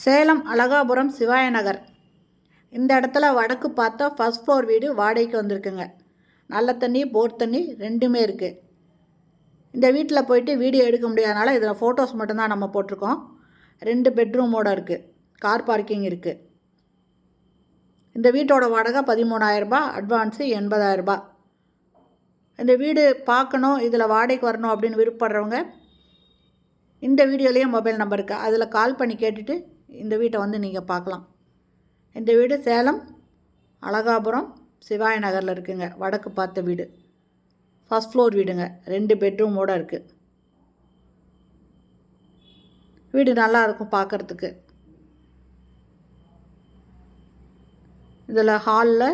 சேலம் அழகாபுரம் சிவாய நகர். இந்த இடத்துல வடக்கு பார்த்தா ஃபஸ்ட் ஃப்ளோர் வீடு வாடகைக்கு வந்திருக்குங்க. நல்ல தண்ணி, போர் தண்ணி ரெண்டுமே இருக்குது. இந்த வீட்டில் போயிட்டு வீடியோ எடுக்க முடியாதனால இதில் ஃபோட்டோஸ் மட்டும்தான் நம்ம போட்டிருக்கோம். 2 பெட்ரூமோடு இருக்குது. கார் பார்க்கிங் இருக்குது. இந்த வீட்டோட வாடகை 13,000 ரூபாய், அட்வான்ஸு 80,000 ரூபாய். இந்த வீடு பார்க்கணும், இதில் வாடகைக்கு வரணும் அப்படின்னு விருப்பப்படுறவங்க இந்த வீடியோலேயே மொபைல் நம்பர் இருக்குது, அதில் கால் பண்ணி கேட்டுட்டு இந்த வீட்டை வந்து நீங்கள் பார்க்கலாம். இந்த வீடு சேலம் அழகாபுரம் சிவாய நகரில் இருக்குங்க. வடக்கு பார்த்த வீடு, ஃபஸ்ட் ஃப்ளோர் வீடுங்க. 2 பெட்ரூமோடு இருக்குது. வீடு நல்லாயிருக்கும் பார்க்குறதுக்கு. இதில் ஹாலில்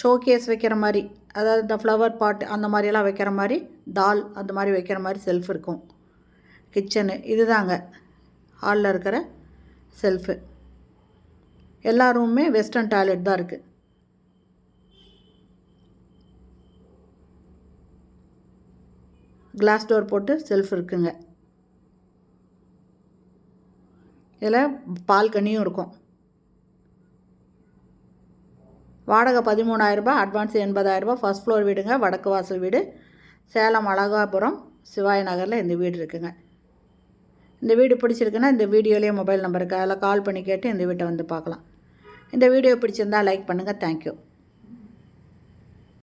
ஷோகேஸ் வைக்கிற மாதிரி, அதாவது இந்த ஃப்ளவர் பாட் அந்த மாதிரியெல்லாம் வைக்கிற மாதிரி, டால் அந்த மாதிரி வைக்கிற மாதிரி செல்ஃப் இருக்கும். கிச்சனு இதுதாங்க ஹாலில் இருக்கிற செல்ஃபு. எல்லா ரூமுமே வெஸ்டர்ன் டாய்லெட் தான் இருக்குது. கிளாஸ் டோர் போட்டு செல்ஃப் இருக்குங்க. இதில் பால்கனியும் இருக்கும். வாடகை 13,000 ரூபாய், அட்வான்ஸ் 80,000 ரூபாய். ஃபஸ்ட் ஃப்ளோர் வீடுங்க, வடக்கு வாசல் வீடு. சேலம் அழகாபுரம் சிவாய நகரில் இந்த வீடு இருக்குங்க. இந்த வீடு பிடிச்சிருக்குன்னா இந்த வீடியோலேயே மொபைல் நம்பருக்கு அதில் கால் பண்ணி கேட்டு இந்த வீட்டை வந்து பார்க்கலாம். இந்த வீடியோ பிடிச்சிருந்தால் லைக் பண்ணுங்கள். தேங்க்யூ.